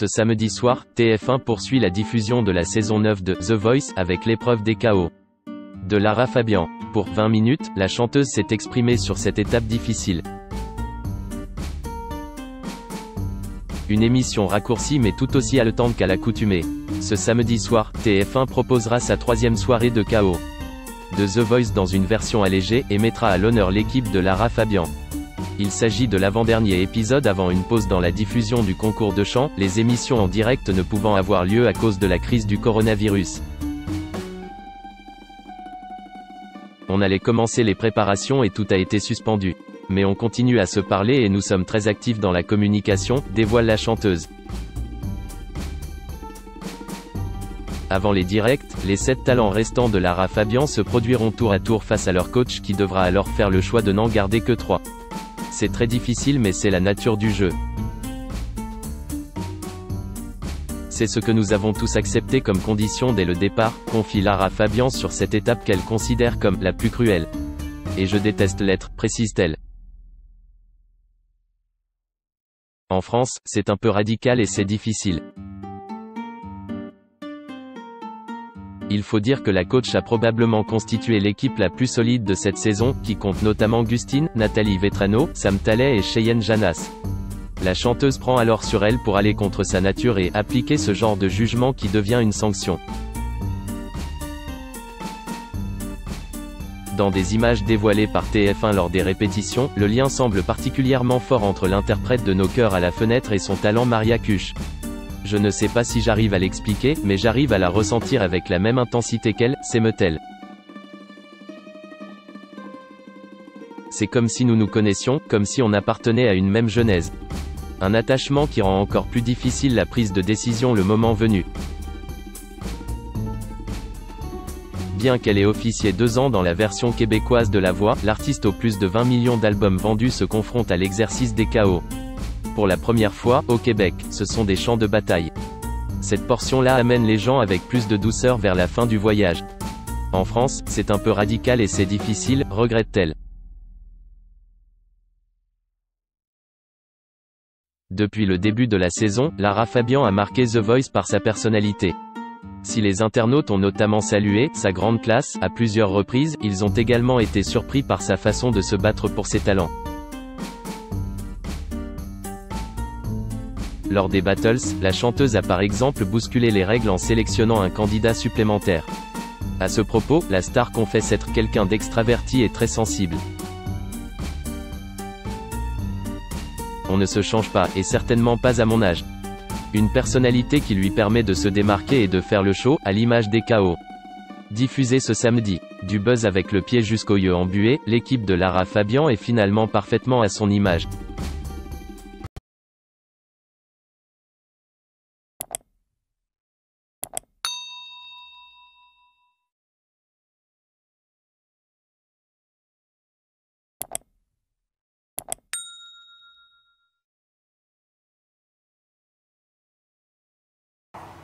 Ce samedi soir, TF1 poursuit la diffusion de la saison 9 de The Voice avec l'épreuve des KO de Lara Fabian. Pour 20 minutes, la chanteuse s'est exprimée sur cette étape difficile. Une émission raccourcie mais tout aussi haletante qu'à l'accoutumée. Ce samedi soir, TF1 proposera sa troisième soirée de KO de The Voice dans une version allégée et mettra à l'honneur l'équipe de Lara Fabian. Il s'agit de l'avant-dernier épisode avant une pause dans la diffusion du concours de chant, les émissions en direct ne pouvant avoir lieu à cause de la crise du coronavirus. On allait commencer les préparations et tout a été suspendu. Mais on continue à se parler et nous sommes très actifs dans la communication, dévoile la chanteuse. Avant les directs, les 7 talents restants de Lara Fabian se produiront tour à tour face à leur coach qui devra alors faire le choix de n'en garder que 3. C'est très difficile mais c'est la nature du jeu. C'est ce que nous avons tous accepté comme condition dès le départ, confie Lara Fabian sur cette étape qu'elle considère comme la plus cruelle. Et je déteste l'être, précise-t-elle. En France, c'est un peu radical et c'est difficile. Il faut dire que la coach a probablement constitué l'équipe la plus solide de cette saison, qui compte notamment Gustine, Nathalie Vetrano, Sam Tallet et Cheyenne Janas. La chanteuse prend alors sur elle pour aller contre sa nature et appliquer ce genre de jugement qui devient une sanction. Dans des images dévoilées par TF1 lors des répétitions, le lien semble particulièrement fort entre l'interprète de Nos cœurs à la fenêtre et son talent Maria Cuche. Je ne sais pas si j'arrive à l'expliquer, mais j'arrive à la ressentir avec la même intensité qu'elle, s'émeut-elle. C'est comme si nous nous connaissions, comme si on appartenait à une même genèse. Un attachement qui rend encore plus difficile la prise de décision le moment venu. Bien qu'elle ait officié 2 ans dans la version québécoise de La Voix, l'artiste aux plus de 20 millions d'albums vendus se confronte à l'exercice des KO. Pour la première fois, au Québec, ce sont des chants de bataille. Cette portion-là amène les gens avec plus de douceur vers la fin du voyage. En France, c'est un peu radical et c'est difficile, regrette-t-elle. Depuis le début de la saison, Lara Fabian a marqué The Voice par sa personnalité. Si les internautes ont notamment salué sa grande classe à plusieurs reprises, ils ont également été surpris par sa façon de se battre pour ses talents. Lors des battles, la chanteuse a par exemple bousculé les règles en sélectionnant un candidat supplémentaire. À ce propos, la star confesse être quelqu'un d'extraverti et très sensible. On ne se change pas, et certainement pas à mon âge. Une personnalité qui lui permet de se démarquer et de faire le show, à l'image des KO. Diffusé ce samedi. Du buzz avec le pied jusqu'aux yeux embués, l'équipe de Lara Fabian est finalement parfaitement à son image.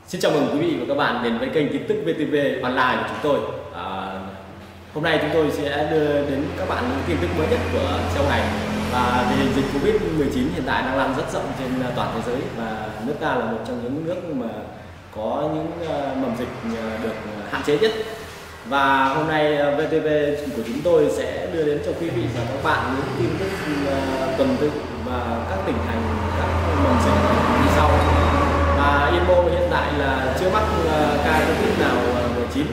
Xin chào mừng quý vị và các bạn đến với kênh tin tức VTV Online của chúng tôi. Hôm nay chúng tôi sẽ đưa đến các bạn những tin tức mới nhất của trong ngày. Và tình hình dịch Covid-19 hiện tại đang lan rất rộng trên toàn thế giới và nước ta là một trong những nước mà có những mầm dịch được hạn chế nhất. Và hôm nay VTV của chúng tôi sẽ đưa đến cho quý vị và các bạn những tin tức tuần tự và các tỉnh thành, các mầm dịch như sau. Yên Mô hiện tại là chưa mắc ca Covid nào 19